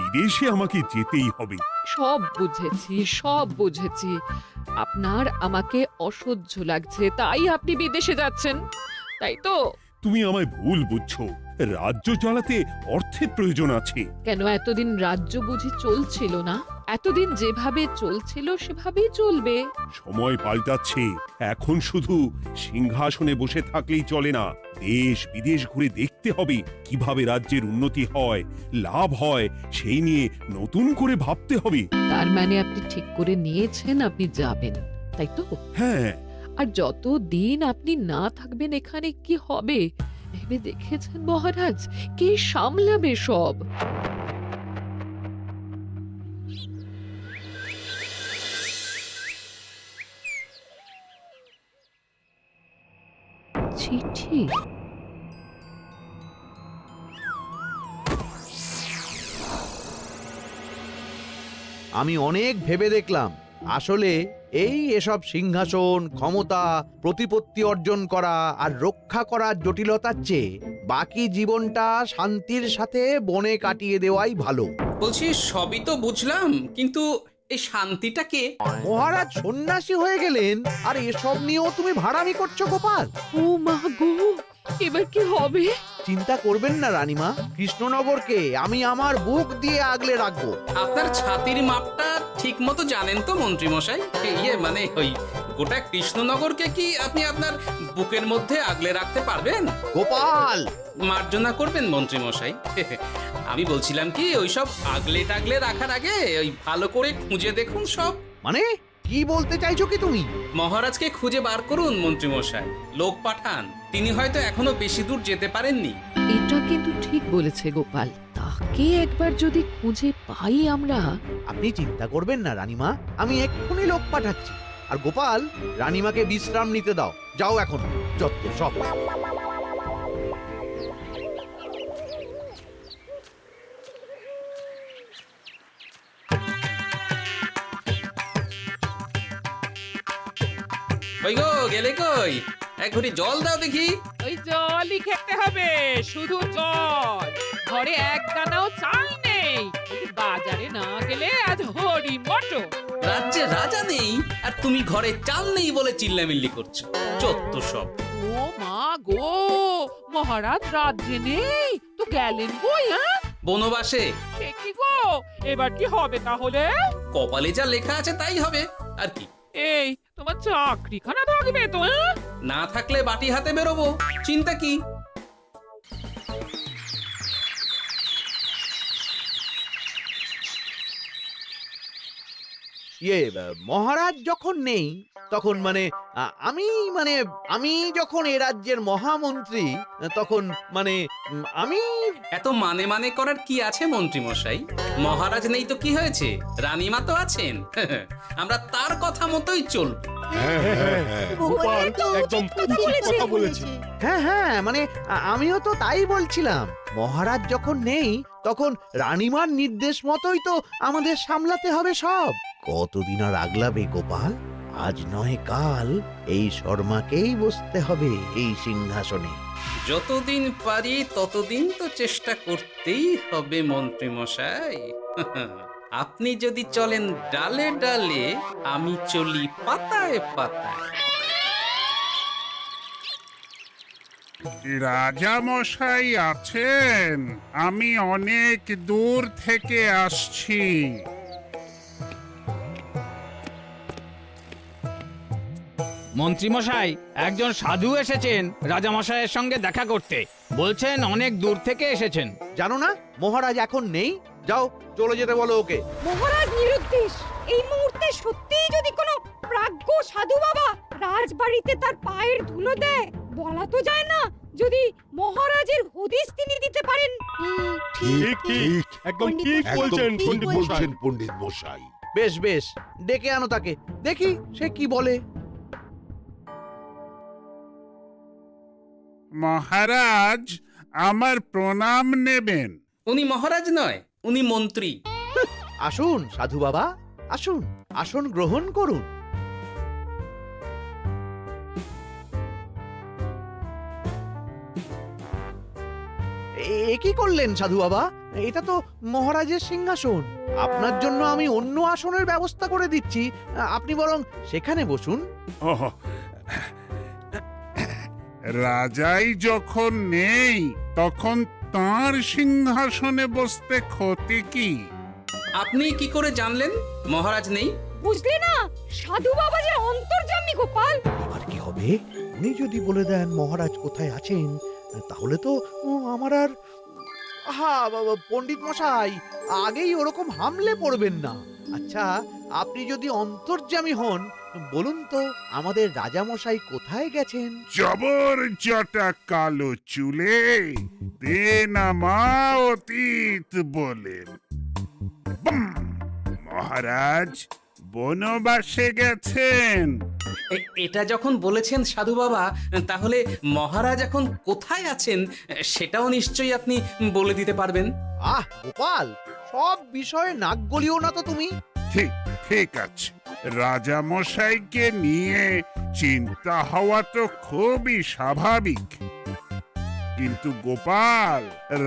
বিদেশে আমাকে যেতেই হবে। সব বুঝেছি। আপনার আমাকে অসহ্য লাগছে, তাই আপনি বিদেশে যাচ্ছেন, তাই তো? তুমি আমায় ভুল বুঝছো। রাজ্য চালাতে অর্থের প্রয়োজন আছে। কেন এতদিন রাজ্য বুঝি চলছিল না? এতদিন যেভাবে চলছিল সেভাবেই চলবে। সময় পাল্টাচ্ছে। এখন শুধু সিংহাসনে বসে থাকলেই চলে না, দেশ বিদেশ ঘুরে দেখতে হবে কিভাবে রাজ্যের উন্নতি হয়, লাভ হয়, সেই নিয়ে নতুন করে ভাবতে হবে। তার মানে আপনি ঠিক করে নিয়েছেন আপনি যাবেন, তাই তো? হ্যাঁ। আর যতদিন আপনি না থাকবেন এখানে কি হবে ভেবে দেখেছেন মহারাজ? কে সামলাবে সব? চিঠি? আমি অনেক ভেবে দেখলাম, আসলে এসব সিংহাসন, ক্ষমতা, প্রতিপত্তি অর্জন করা আর রক্ষা করার জটিলতার চেয়ে বাকি জীবনটা শান্তির সাথে বনে কাটিয়ে দেওয়াই ভালো। বলছি সবই তো বুঝলাম, কিন্তু এই শান্তিটা কে? মহারাজ সন্ন্যাসী হয়ে গেলেন আর এসব নিয়েও তুমি ভাড়ামি করছো গোপাল? ও মা গো, এবার কি হবে? চিন্তা করবেন না রানীমা, কৃষ্ণনগরকে আমি আমার বুক দিয়ে আগলে রাখবো। আপনার ছাতির মাপটা ঠিক মতো জানেন তো মন্ত্রী মশাই? মানে ওই গোটা কৃষ্ণনগরকে কি আপনি আপনার বুকের মধ্যে আগলে রাখতে পারবেন? গোপাল! মার্জনা করবেন মন্ত্রী মশাই। আমি বলছিলাম কি, ওইসব আগলে টাগলে রাখার আগে ওই ভালো করে খুঁজে দেখুন সব। মানে কি বলতে চাইছো কি তুমি? মহারাজকে খুঁজে বার করুন মন্ত্রী মশাই, লোক পাঠান। তিনি হয়তো এখনো বেশি দূর যেতে পারেননি। এটা কিন্তু ঠিক বলেছে গোপাল, তাকে একবার যদি খুঁজে পাই আমরা। আপনি চিন্তা করবেন না রানীমা, আমি এক্ষুনি লোক পাঠাচ্ছি। আর গোপাল, রানীমাকে বিশ্রাম নিতে দাও। যাও এখন, যত সব। কই গো, গেলে কই? এক ঘটি জল দাও দেখি। ওই জলই খেতে হবে, শুধু জল। ঘরে এক দানাও চাল নেই। বাজারে না গেলে আজ হরি মটর। রাজ্যে রাজা নেই আর তুমি ঘরে চাল নেই বলে চিল্লামিল্লি করছো, চত্ব সব। ও মা গো, মহারাজ রাজ্যে নেই তো গেলেন কই? বনবাসে। সে কি গো, এবার কি হবে তাহলে? কপালে যা লেখা আছে তাই হবে, আর কি। এই তোমার চাকরিখানা থাকবে তো? না থাকলে বাটি হাতে বেরোবো, চিন্তা কি? মহারাজ যখন নেই তখন আমি যখন এ রাজ্যের মহামন্ত্রী, তখন আমি এত মানে করার কি আছে মন্ত্রী মশাই? মহারাজ নেই তো কি হয়েছে, রানীমা তো আছেন। আমরা তার কথা মতোই চলব। গোপাল একদম উচিত কথা বলেছে। হ্যাঁ, আমিও তো তাই বলছিলাম। মহারাজ যখন নেই তখন রানীমার নির্দেশ মতোই তো আমাদের সামলাতে হবে সব। কতদিন আর আগলাবে গোপাল? আজ নয় কাল এই শর্মাকেই বসতে হবে এই সিংহাসনে। যতদিন পারি ততদিন তো চেষ্টা করতেই হবে মন্ত্রী মশাই। আপনি যদি চলেন ডালে ডালে, আমি চলি পাতায় পাতায়। রাজা মশাই আছেন? আমি অনেক দূর থেকে আসছি। মন্ত্রীমশাই, একজন সাধু এসেছেন রাজামশাইয়ের সঙ্গে দেখা করতে। বলছেন অনেক দূর থেকে এসেছেন। জানো না মহারাজ এখন নেই? যাও, চলে যেতে বলো ওকে। মহারাজ নিরুদ্দেশ। এই মুহূর্তে সত্যিই যদি কোনো প্রাজ্ঞ সাধু বাবা রাজবাড়িতে তার পায়ের ধুলো দেয়, বলা তো যায় না যদি মহারাজের হদিস তিনি দিতে পারেন। ঠিক একদম ঠিক বলছেন পণ্ডিত মশাই। বেশ, ডেকে আনো তাকে, দেখি সে কি বলে। মহারাজ, আমার প্রণাম নেবেন। উনি মহারাজ নয়, উনি মন্ত্রী। আসুন সাধু বাবা, আসুন, আসন গ্রহণ করুন। এ কি করলেন সাধু বাবা? এটা তো মহারাজের সিংহাসন। আপনার জন্য আমি অন্য আসনের ব্যবস্থা করে দিচ্ছি, আপনি বরং সেখানে বসুন। ওহ, রাজাই যখন নেই তখন তাঁর সিংহাসনে বসতে ক্ষতি কি? আপনি কি করে জানলেন মহারাজ নেই? বুঝলি না, সাধু বাবা যে অন্তর্যামী গোপাল। এবার কি হবে? উনি যদি বলে দেন মহারাজ কোথায় আছেন, তাহলে তো আমার আর পণ্ডিত মশাই, আগেই ওরকম হামলে পড়বেন না। আচ্ছা, আপনি যদি অন্তর্যামী হন, বলুন তো আমাদের রাজা মশাই কোথায় গেছেন? জবর জটা কালো চুলে দেনামা অতীত বলেন। বুম! মহারাজ বনবাসে গেছেন। এটা যখন বলেছেন সাধু বাবা, তাহলে মহারাজ এখন কোথায় আছেন সেটাও নিশ্চয়ই আপনি বলে দিতে পারবেন। গোপাল, সব বিষয়ে নাক গলিও না তো তুমি। ঠিক ঠিক আছে, রাজা মশাইকে নিয়ে চিন্তা হওয়া তো খুবই স্বাভাবিক, কিন্তু গোপাল,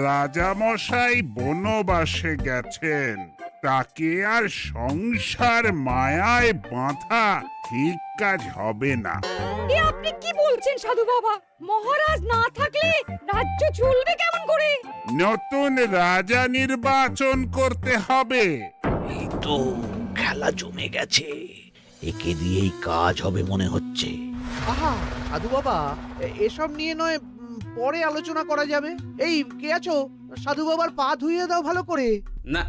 রাজা মশাই বনবাসে গেছেন, তাকে আর সংসার মায়ায় বাঁধা ঠিক কাজ হবে না। এ আপনি কি বলছেন সাধু বাবা? মহারাজ না থাকলে রাজ্য চলবে কেমন করে? নতুন রাজা নির্বাচন করতে হবে। এই তো খেলা জমে গেছে, একে দিয়েই কাজ হবে মনে হচ্ছে। সাধু বাবা, এসব নিয়ে নয় পরে আলোচনা করা যাবে। এই কে আছো? সাধু বাবার পা ধুইয়ে দাও ভালো করে। না,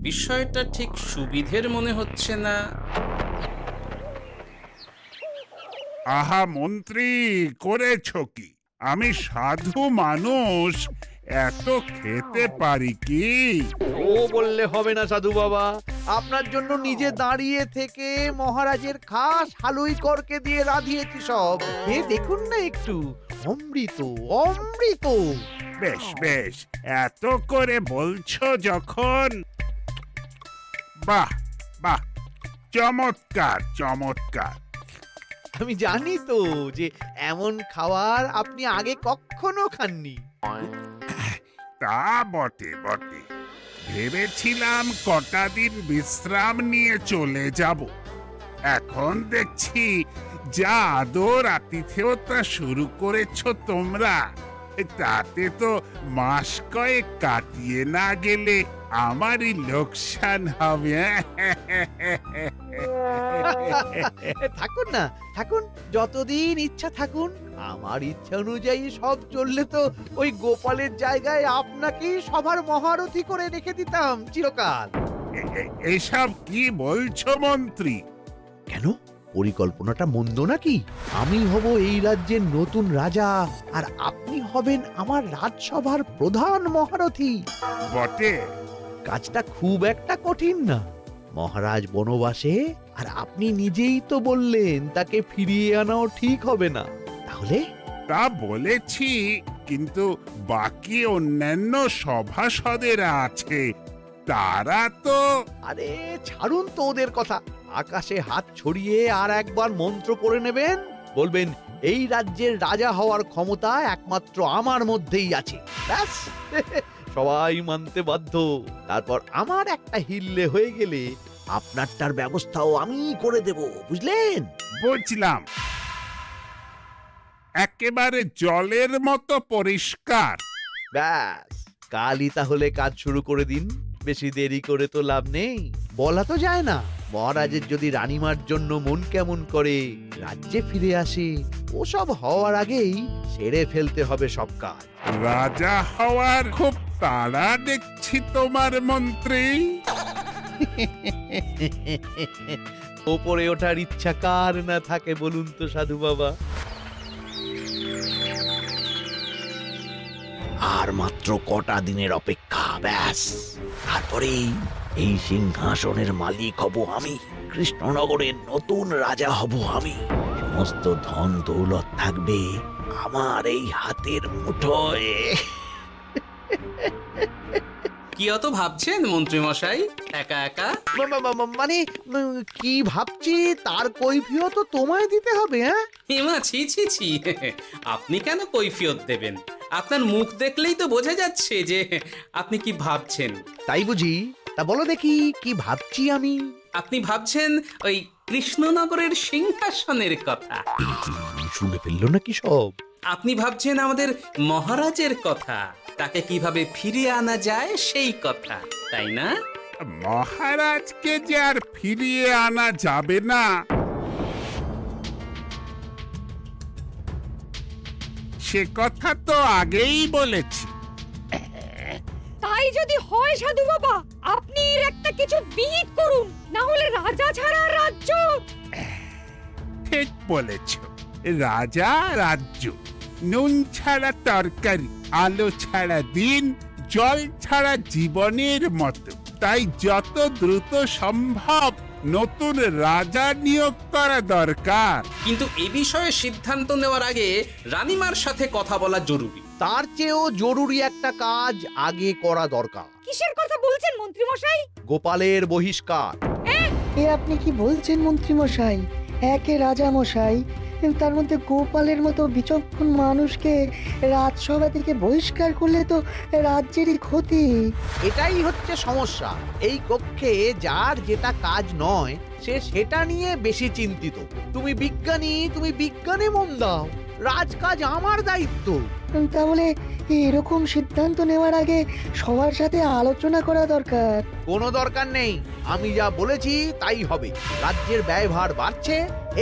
বিষয়টা ঠিক সুবিধের মনে হচ্ছে না। আহা মন্ত্রী, করেছ কি? আমি সাধু মানুষ, এত খেতে পারি কি? ও বললে হবে না সাধু বাবা, আপনার জন্য নিজে দাঁড়িয়ে থেকে মহারাজের খাস হালুই করকে দিয়ে রাঁধিয়েছি সব। দেখুন না একটু, অমৃত অমৃত। বেশ বেশ, এত করে বলছো যখন, বাহ বাহ, চমৎকার চমৎকার। আমি জানি তো যে এমন খাবার আপনি আগে কখনো খাননি। তা বটে বটে, ভেবেছিলাম কটা দিন বিশ্রাম নিয়ে চলে যাব। এখন দেখছি যা আদর আতিথেয়তা শুরু করেছো তোমরা, তাতে তো মাস কয়েক কাটিয়ে না গেলে আমারই লোকসান হবে। থাকুন না, থাকুন, যতদিন ইচ্ছা থাকুন। আমার ইচ্ছা অনুযায়ী সব চললে তো ওই গোপালের জায়গায় আপনাকেই সবার মহারথী করে রেখে দিতাম চিরকাল। এসব কি বলছো মন্ত্রী? কেন, পরিকল্পনাটা মন্দ নাকি? আমি হব এই রাজ্যের নতুন রাজা, আর আপনি হবেন আমার রাজসভার প্রধান মহারথী। বটে, কাজটা খুব একটা কঠিন না। মহারাজ বনবাসে, আর আপনি নিজেই তো বললেন তাকে ফিরিয়ে আনাও ঠিক হবে না। তাহলে তা বলেছি, কিন্তু বাকি অন্যান্য সভাসদেরা আছে, তারা তো। আরে ছাড়ুন তো ওদের কথা। আকাশে হাত ছড়িয়ে আর একবার মন্ত্র পড়ে নেবেন, বলবেন এই রাজ্যের রাজা হওয়ার ক্ষমতা একমাত্র আমার মধ্যেই আছে। ব্যাস, সবাই মানতে বাধ্য। তারপর আমার একটা হিল্লে হয়ে গেলে আপনারটার ব্যবস্থাও আমি করে দেব, বুঝলেন? বুঝলাম, একেবারে জলের মতো পরিষ্কার। ব্যাস, কালই তাহলে কাজ শুরু করে দিন। বেশি দেরি করে তো লাভ নেই। বলা তো যায় না, মহারাজের যদি রানীমার জন্য মন কেমন করে, রাজ্যে ফিরে আসে, ওসব হওয়ার আগেই সেরে ফেলতে হবে সব কাজ। রাজা হওয়ার খুব তাড়া দেখছি তোমার মন্ত্রী। ওপরে ওঠার ইচ্ছা কার না থাকে বলুন তো সাধু বাবা? আর মাত্র কটা দিনের অপেক্ষা, ব্যাস, তারপরেই এই সিংহাসনের মালিক হব আমি। কৃষ্ণনগরের নতুন রাজা হব আমি। সমস্ত ধন দৌলত থাকবে আমার এই হাতের মুঠোয়। কি অত ভাবছেন মন্ত্রী মশাই একা একা? মানে কি ভাবছি তার কৈফিয়ত তো তোমায় দিতে হবে, হ্যাঁ? হিমা ছি ছি ছি আপনি কেন কৈফিয়ত দেবেন? আপনার মুখ দেখলেই তো বোঝা যাচ্ছে যে আপনি কি ভাবছেন। তাই বুঝি? তা বলো দেখি কি ভাবছি আমি। আপনি ভাবছেন ওই কৃষ্ণনগরের সিংহাসনের কথা। শুনে ফেললো নাকি সব? আপনি ভাবছেন আমাদের মহারাজের কথা, তাকে কিভাবে ফিরিয়ে আনা যায় সেই কথা, তাই না? মহারাজকে যে আর ফিরিয়ে আনা যাবে না সে কথা তো আগেই বলেছি। তাই যদি হয় সাধু বাবা, আপনি এর একটা কিছু বিহিত করুন, না হলে রাজা ছাড়া রাজ্য। ঠিক বলেছ, রাজা রাজ্য, নুন ছাড়া তরকারি, আলো ছাড়া দিন, জল ছাড়া জীবনের মতো। তাই যত দ্রুত সম্ভব নতুন রাজা নিয়োগ করা দরকার। কিন্তু এ বিষয়ে সিদ্ধান্ত নেওয়ার আগে রানীমার সাথে কথা বলা জরুরি। তার চেয়েও জরুরি একটা কাজ আগে করা দরকার। কিসের কথা বলছেন মন্ত্রী মশাই? গোপালের বহিষ্কার। এ আপনি কি বলছেন মন্ত্রী মশাই? একে রাজা মশাই, তার মধ্যে গোপালের মতো বিচক্ষণ মানুষকে রাজসভা থেকে বহিষ্কার করলে তো রাজ্যেরই ক্ষতি। এটাই হচ্ছে সমস্যা। এই কক্ষে যার যেটা কাজ নয় সে সেটা নিয়ে বেশি চিন্তিত। তুমি বিজ্ঞানী, তুমি বিজ্ঞানে মন দাও, রাজকাজ আমার দায়িত্ব। তাহলে এরকম সিদ্ধান্ত নেওয়ার আগে সবার সাথে আলোচনা করা দরকার। কোনো দরকার নেই, আমি যা বলেছি তাই হবে। রাজ্যের ব্যয়ভার বাড়ছে,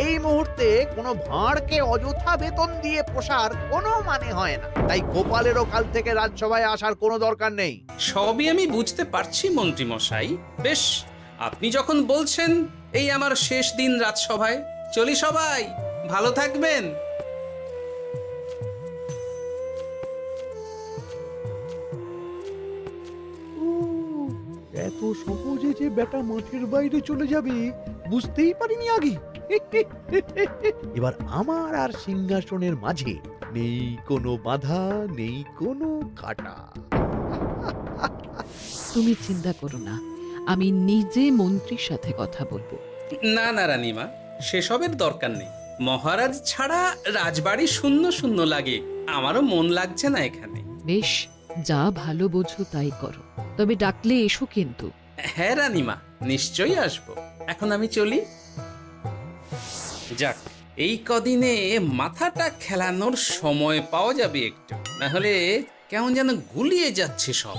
এই মুহূর্তে কোনো ভাঁড়কে অযথা বেতন দিয়ে পোষার কোনো মানে হয় না। তাই গোপালেরও কাল থেকে রাজসভায় আসার কোনো দরকার নেই। সবই আমি বুঝতে পারছি মন্ত্রী মশাই। বেশ, আপনি যখন বলছেন, এই আমার শেষ দিন রাজসভায়, চলি সবাই, ভালো থাকবেন। এত সহজে যে বেটা মাঠের বাইরে চলে যাবে বুঝতেই পারিনি আগে। এবার আমার আর সিংহাসনের মাঝে নেই কোনো বাধা, নেই কোনো কাটা। তুমি চিন্তা করো না, আমি নিজে মন্ত্রীর সাথে কথা বলবো। না না রানীমা, সেসবের দরকার নেই। মহারাজ ছাড়া রাজবাড়ি শূন্য শূন্য লাগে, আমারও মন লাগছে না এখানে। বেশ, যা ভালো বোঝো তাই করো, তবে ডাকলে এসো কিন্তু। হ্যাঁ রানীমা, নিশ্চয়ই আসবো। এখন আমি চলি। যাক, এই কদিনে মাথাটা খেলানোর সময় পাওয়া যাবে একটু, না হলে কেমন যেন গুলিয়ে যাচ্ছে সব।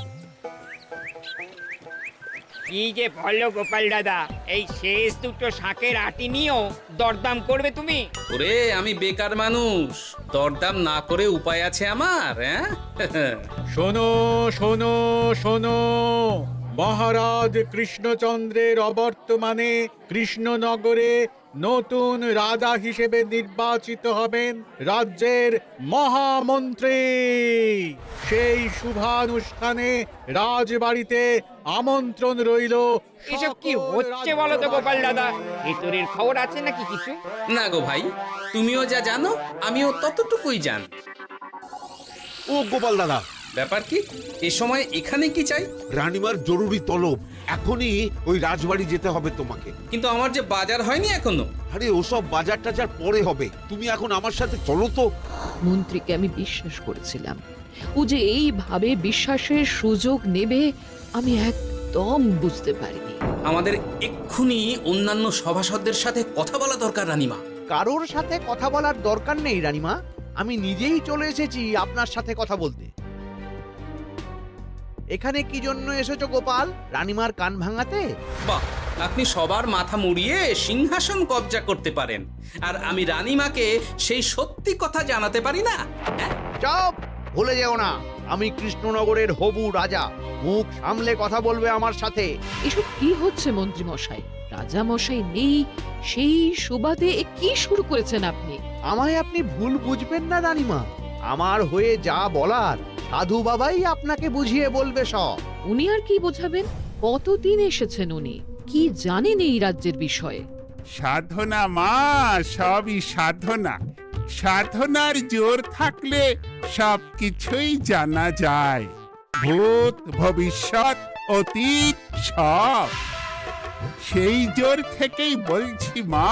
কি যে বলো গোপাল দাদা, এই শেষ দুটো শাকের আটি নিয়েও দরদাম করবে তুমি? ওরে, আমি বেকার মানুষ, দরদাম না করে উপায় আছে আমার? হ্যাঁ শোনো শোনো শোনো, মহারাজ কৃষ্ণচন্দ্রের অবর্তমানে কৃষ্ণনগরে নতুন রাজা হিসেবে নির্বাচিত হবেন রাজ্যের মহামন্ত্রী। সেই শুভানুষ্ঠানে রাজবাড়িতে আমন্ত্রণ রইল। এসব কি হচ্ছে বলো তো গোপাল দাদা? ভেতরের খবর আছে নাকি কিছু? না গো ভাই, তুমিও যা জানো আমিও ততটুকুই জানি। ও গোপাল দাদা, ব্যাপার কি? এ সময় এখানে কি চাই? রানীমার জরুরি তলব, এখনই ওই রাজবাড়ি যেতে হবে তোমাকে। কিন্তু আমার যে বাজার হয়নি এখনো। আরে ওসব বাজার টাজার পরে হবে, তুমি এখন আমার সাথে চলো তো। মন্ত্রীকে আমি বিশ্বাস করেছিলাম, ও যে এইভাবে বিশ্বাসের সুযোগ নেবে আমি একদম বুঝতে পারিনি। আমাদের এক্ষুনি অন্যান্য সভাসদদের সাথে কথা বলা দরকার রানীমা। কারোর সাথে কথা বলার দরকার নেই রানীমা, আমি নিজেই চলে এসেছি আপনার সাথে কথা বলতে। এখানে কি জন্য এসেছো গোপাল? রানীমার কান ভাঙাতে? বাহ, আপনি সবার মাথা মুড়িয়ে সিংহাসন কবজা করতে পারেন, আর আমি রানীমাকে সেই সত্যি কথা জানাতে পারি না? হ্যাঁ? চুপ! ভুলে যেও না, আমি কৃষ্ণনগরের হবু রাজা। মুখ সামলে কথা বলবে আমার সাথে। এসব কি হচ্ছে মন্ত্রী মশাই? রাজা মশাই নেই, সেই সুবাদে এ কি শুরু করেছেন আপনি? আমায় আপনি ভুল বুঝবেন না রানীমা, আমার হয়ে যা বলার সাধু বাবাই আপনাকে বুঝিয়ে বলবে সব। উনি আর কি বোঝাবেন? কতদিন এসেছেন উনি, কি জানেন এই রাজ্যের বিষয়ে? সাধনা মা, সবই সাধনা। সাধনার জোর থাকলে সব কিছুই জানা যায়। ভূত ভবিষ্যৎ অতীত সব। সেই জোর থেকেই বলছি মা,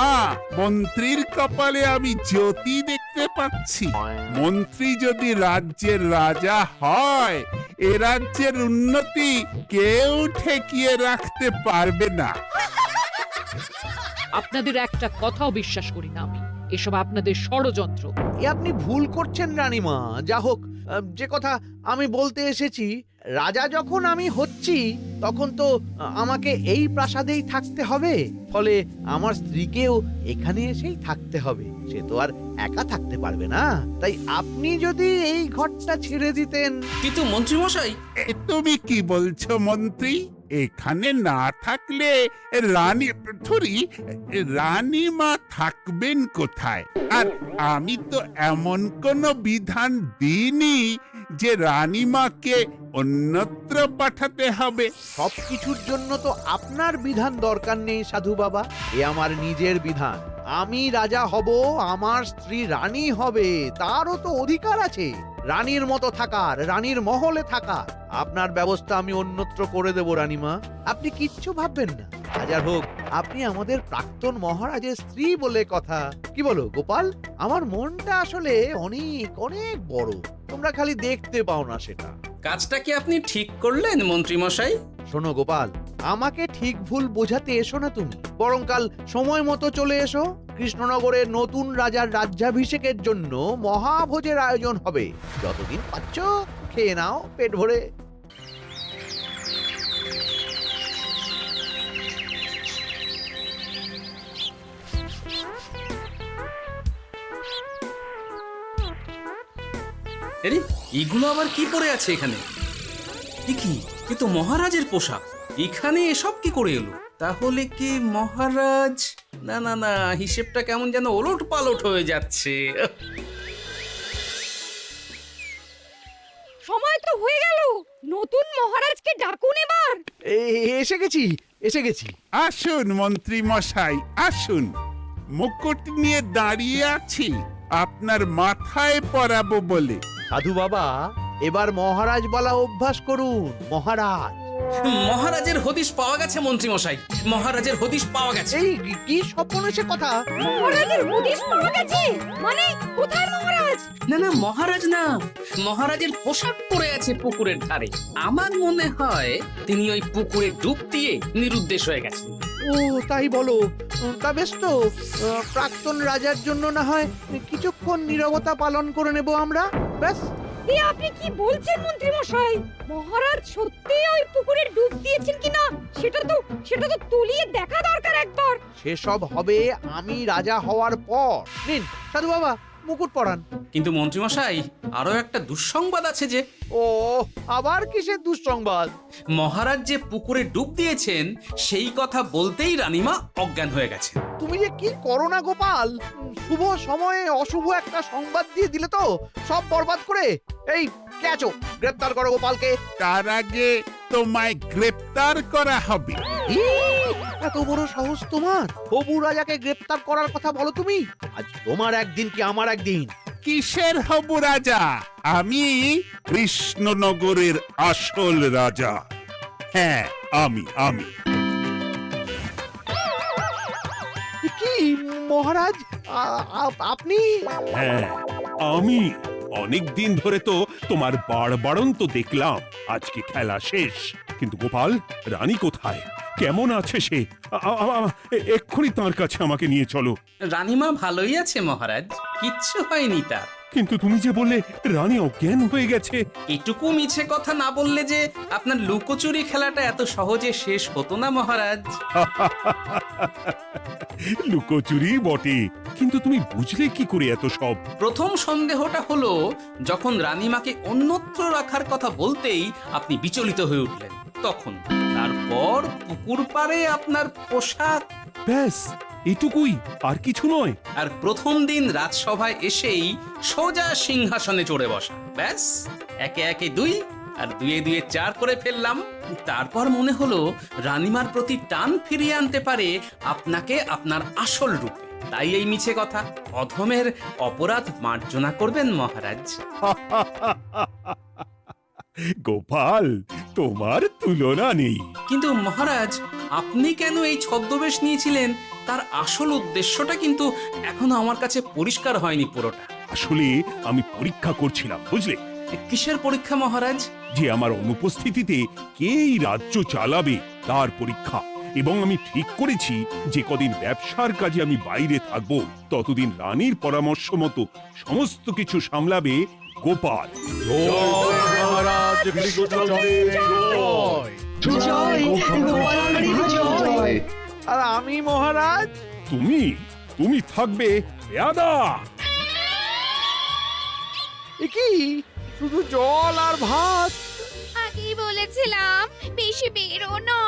মন্ত্রীর কপালে আমি জ্যোতি দেখতে পাচ্ছি। মন্ত্রী যদি রাজ্যের রাজা হয়, এ রাজ্যের উন্নতি কেউ ঠেকিয়ে রাখতে পারবে না। আপনাদের একটা কথাও বিশ্বাস করি না আমি, এসব আপনাদের ষড়যন্ত্র। এ আপনি ভুল করছেন রানীমা। যা হোক, যে কথা আমি বলতে এসেছি, রাজা যখন আমি হচ্ছি তখন তো আমাকে এই প্রাসাদেই থাকতে হবে, ফলে আমার স্ত্রীকেও এখানে এসেই থাকতে হবে। সে তো আর একা থাকতে পারবে না, তাই আপনি যদি এই ঘরটা ছেড়ে দিতেন। কিন্তু মন্ত্রীমশাই, তুমি কি বলছো মন্ত্রী? এখানে না থাকলে রানীমা থাকবেন কোথায়? আর আমি তো এমন কোনো বিধান দিইনি যে রানীমাকে অন্যত্র পাঠাতে হবে। সবকিছুর জন্য তো আপনার বিধান দরকার নেই সাধু বাবা, এ আমার নিজের বিধান। আমি রাজা হব, আমার স্ত্রী রানী হবে, তারও তো অধিকার আছে রানীর মতো থাকার, রানীর মহলে থাকার। আপনার ব্যবস্থা আমি অন্যত্র করে দেব রানীমা, আপনি কিচ্ছু ভাববেন না। হাজার হোক আপনি আমাদের প্রাক্তন মহারাজের স্ত্রী বলে কথা। কি বলো গোপাল? আমার মনটা আসলে অনেক অনেক বড়, তোমরা খালি দেখতে পাও না সেটা। কাজটা কি আপনি ঠিক করলেন মন্ত্রীমশাই? শোনো গোপাল, আমাকে ঠিক ভুল বোঝাতে এসো না তুমি, বরং কাল সময় মতো চলে এসো। কৃষ্ণনগরের নতুন রাজার রাজ্যাভিষেকের জন্য মহাভোজের আয়োজন হবে। যতদিন পাচ্ছ খেয়ে নাও পেট ভরে। আরে এগুলো আবার কি পরে আছে এখানে? কি এ তো মহারাজের পোশাক, এখানে এসব কি করে এলো? তাহলে কি মহারাজ? না না না, হিসেবটা কেমন যেন ওলট পালট হয়ে যাচ্ছে। সময় তো হয়ে গেল, নতুন মহারাজকে ডাকুন এবার। এসে গেছি, এসে গেছি। আসুন মন্ত্রী মশাই, আসুন। মুকুট নিয়ে দাঁড়িয়ে আছি আপনার মাথায় পরাবো বলে। সাধু বাবা, এবার মহারাজ বলা অভ্যাস করুন। মহারাজ। মহারাজের হদিশ পাওয়া গেছে মন্ত্রীমশাই, মহারাজের হদিশ পাওয়া গেছে। এই কি সর্বনাশে কথা! মহারাজের হদিশ পাওয়া গেছে মানে? কোথায় মহারাজ? না না, মহারাজ না, মহারাজের পোশাক পরে আছে পুকুরের ধারে। আমার মনে হয় তিনি ওই পুকুরে ডুব দিয়ে নিরুদ্দেশ হয়ে গেছেন। ও তাই বলো? তা বেশ তো, প্রাক্তন রাজার জন্য না হয় কিছুক্ষণ নীরবতা পালন করে নেব আমরা, ব্যাস। এ আপনি কি বলছেন মন্ত্রী মশাই? মহারাজ সত্যি ওই পুকুরে ডুব দিয়েছেন কিনা সেটা তো তলিয়ে দেখা দরকার একবার। সেসব হবে আমি রাজা হওয়ার পর। নিন সাধু বাবা, মুকুট পরান। কিন্তু মন্ত্রীমশাই, আরো একটা দুঃসংবাদ আছে যে। ও আবার কিসের দুঃসংবাদ? মহারাজ যে পুকুরে ডুব দিয়েছেন সেই কথা বলতেই রানীমা অজ্ঞান হয়ে গেছে। তুমি যে কি করো না গোপাল, শুভ সময়ে অশুভ একটা সংবাদ দিয়ে দিলে তো সব বরবাদ করে। এই কে আছো? গ্রেপ্তার করো গোপালকে। তার আগে তোমায় গ্রেপ্তার করা হবে। এত বড় সাহস তোমার? হবু রাজাকে গ্রেপ্তার করার কথা বলো তুমি? আজ তোমার একদিন কি আমার একদিন। কিসের হব রাজা? আমি কৃষ্ণনগরের আসল রাজা। হ্যাঁ, আমি। কি মহারাজ, আপনি? হ্যাঁ, আমি। অনেকদিন ধরে তো তোমার বাড়বাড়ন্ত দেখলাম, আজকে খেলা শেষ। কিন্তু গোপাল, রানী কোথায়? কেমন আছে সে? এক্ষুনি তার কাছে আমাকে নিয়ে চলো। রানীমা ভালোই আছে মহারাজ, কিচ্ছু হয়নি তার। কিন্তু তুমি যে বললে রানী অজ্ঞান হয়ে গেছে। এটুকু মিছে কথা না বললে যে আপনার লুকোচুরি খেলাটা এত সহজে শেষ হতো না মহারাজ। লুকোচুরি বটে, কিন্তু তুমি বুঝলে কি করে এত সব? প্রথম সন্দেহটা হলো যখন রানীমাকে অন্যত্র রাখার কথা বলতেই আপনি বিচলিত হয়ে উঠলেন, তখন। তারপর পুকুর পাড়ে আপনার পোশাক, ব্যাস এটুকুই, আর কিছু নয়। আর প্রথম দিন রাজসভায় এসেই সোজা সিংহাসনে চড়ে বসা, ব্যাস। একে একে 2 আর 2 2 4 করে ফেললাম। তারপর মনে হলো রানীমার প্রতি টান ফিরিয়ে আনতে পারে আপনাকে আপনার আসল রূপে। তাই এই মিছে কথা। অধমের অপরাধ মার্জনা করবেন মহারাজ। গোপাল, তোমার তুলনা নেই। কিন্তু মহারাজ, আপনি কেন এই ছদ্মবেশ নিয়েছিলেন তার আসল উদ্দেশ্যটা কিন্তু এখনো আমার কাছে পরিষ্কার হয়নি পুরোটা। আসলে আমি পরীক্ষা করছিলাম, বুঝলে, কিসের পরীক্ষা মহারাজ? যে আমার অনুপস্থিতিতে কে এই রাজ্য চালাবে তার পরীক্ষা। এবং আমি ঠিক করেছি যে কদিন ব্যবসার কাজে আমি বাইরে থাকব, ততদিন রানীর পরামর্শ মতো সমস্ত কিছু সামলাবে গোপাল। আর আমি মহারাজ? তুমি থাকবে পেয়াদা। এ কি, শুধু জল আর ভাত? আগেই বলেছিলাম বেশি বেরো না।